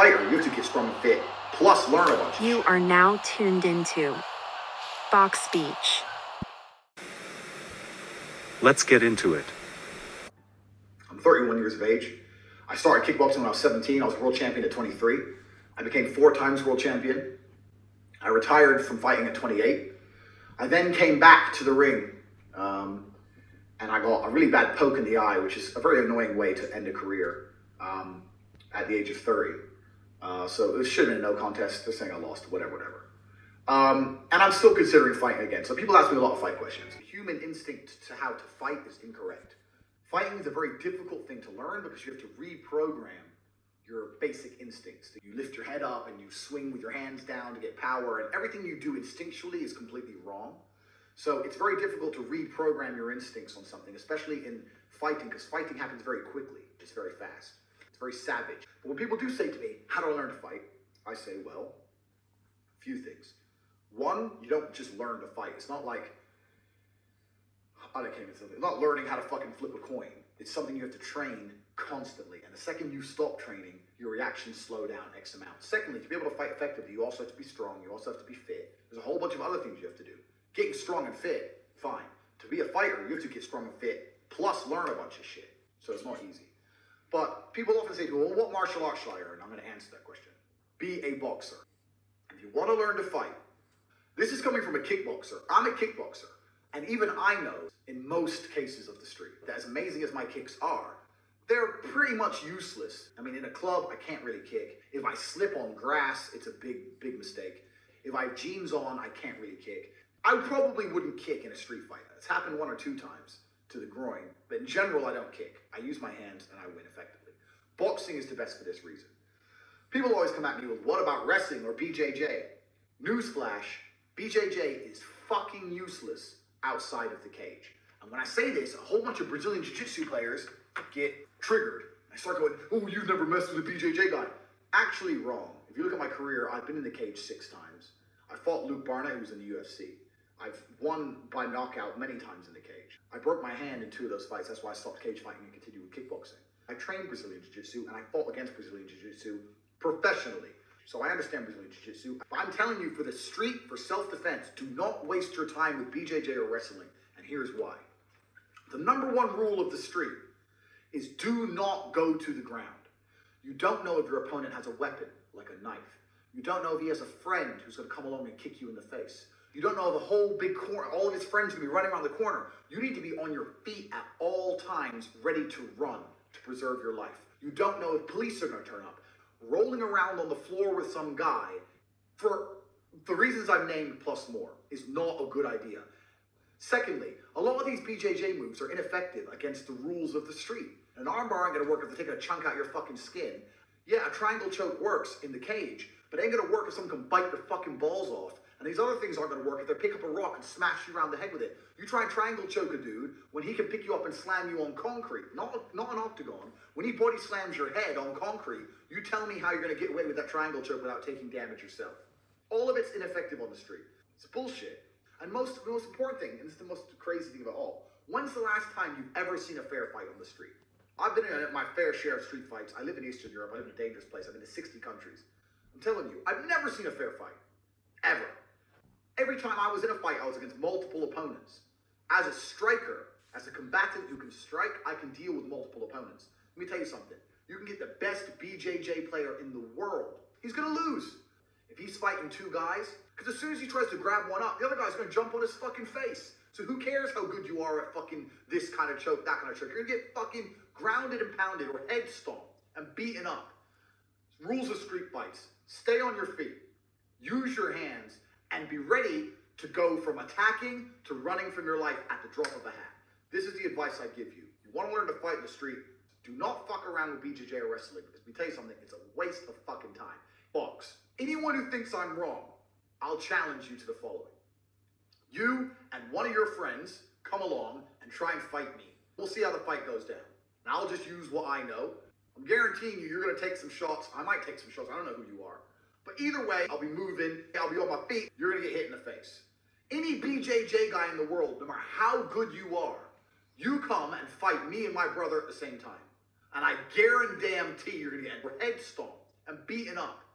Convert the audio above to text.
fighter, you have to get strong and fit, plus learn a bunch. You are now tuned into Box Speech. Let's get into it. I'm 31 years of age. I started kickboxing when I was 17. I was world champion at 23. I became 4 times world champion. I retired from fighting at 28. I then came back to the ring and I got a really bad poke in the eye, which is a very annoying way to end a career at the age of 30. So it should have been a no contest. They're saying I lost, whatever. And I'm still considering fighting again. So people ask me a lot of fight questions. The human instinct to how to fight is incorrect. Fighting is a very difficult thing to learn because you have to reprogram your basic instincts. You lift your head up and you swing with your hands down to get power, and everything you do instinctually is completely wrong. So it's very difficult to reprogram your instincts on something, especially in fighting, because fighting happens very quickly. It's very fast. It's very savage. But when people do say to me, how do I learn to fight? I say, well, a few things. One, you don't just learn to fight. It's not like, I can't even say it. Not learning how to fucking flip a coin. It's something you have to train constantly. And the second you stop training, your reactions slow down X amount. Secondly, to be able to fight effectively, you also have to be strong. You also have to be fit. There's a whole bunch of other things you have to do. Getting strong and fit, fine. To be a fighter, you have to get strong and fit, plus learn a bunch of shit. So it's not easy. But people often say to me, well, what martial arts should I learn? I'm going to answer that question. Be a boxer. If you want to learn to fight, this is coming from a kickboxer. I'm a kickboxer. And even I know, in most cases of the street, that as amazing as my kicks are, they're pretty much useless. I mean, in a club, I can't really kick. If I slip on grass, it's a big mistake. If I have jeans on, I can't really kick. I probably wouldn't kick in a street fight. It's happened 1 or 2 times to the groin, but in general, I don't kick. I use my hands and I win effectively. Boxing is the best for this reason. People always come at me with, what about wrestling or BJJ? Newsflash, BJJ is fucking useless outside of the cage. And when I say this, a whole bunch of Brazilian Jiu-Jitsu players get triggered. I start going, oh, you've never messed with a BJJ guy. Actually wrong. If you look at my career, I've been in the cage 6 times. I fought Luke Barnett, who was in the UFC. I've won by knockout many times in the cage. I broke my hand in 2 of those fights. That's why I stopped cage fighting and continued with kickboxing. I trained Brazilian Jiu-Jitsu and I fought against Brazilian Jiu-Jitsu professionally. So I understand Brazilian Jiu-Jitsu. I'm telling you, for the street, for self-defense, do not waste your time with BJJ or wrestling. And here's why. The #1 rule of the street is do not go to the ground. You don't know if your opponent has a weapon, like a knife. You don't know if he has a friend who's going to come along and kick you in the face. You don't know if a whole big corner, all of his friends are going to be running around the corner. You need to be on your feet at all times, ready to run, to preserve your life. You don't know if police are going to turn up. Rolling around on the floor with some guy, for the reasons I've named plus more, is not a good idea. Secondly, a lot of these BJJ moves are ineffective against the rules of the street. An armbar ain't going to work if they're taking a chunk out your fucking skin. Yeah, a triangle choke works in the cage, but it ain't going to work if someone can bite your fucking balls off. And these other things aren't going to work if they pick up a rock and smash you around the head with it. You try and triangle choke a dude when he can pick you up and slam you on concrete, not an octagon. When he body slams your head on concrete, you tell me how you're going to get away with that triangle choke without taking damage yourself. All of it's ineffective on the street. It's bullshit. And the most important thing, and this is the most crazy thing about all, when's the last time you've ever seen a fair fight on the street? I've been in my fair share of street fights. I live in Eastern Europe. I live in a dangerous place. I've been to 60 countries. I'm telling you, I've never seen a fair fight. Ever. Every time I was in a fight, I was against multiple opponents. As a striker, as a combatant who can strike, I can deal with multiple opponents. Let me tell you something. You can get the best BJJ player in the world. He's going to lose. If he's fighting 2 guys, because as soon as he tries to grab one up, the other guy's going to jump on his fucking face. So who cares how good you are at fucking this kind of choke, that kind of choke? You're going to get fucking grounded and pounded or head stomped and beaten up. Rules of street fights. Stay on your feet. Use your hands. And be ready to go from attacking to running from your life at the drop of a hat. This is the advice I give you. You want to learn to fight in the street, do not fuck around with BJJ or wrestling. Because let me tell you something, it's a waste of fucking time. Box. Anyone who thinks I'm wrong, I'll challenge you to the following. You and one of your friends come along and try and fight me. We'll see how the fight goes down. And I'll just use what I know. I'm guaranteeing you, you're going to take some shots. I might take some shots. I don't know who you are. But either way, I'll be moving, I'll be on my feet, you're going to get hit in the face. Any BJJ guy in the world, no matter how good you are, you come and fight me and my brother at the same time. And I guarantee you're going to get head stomped. and beaten up.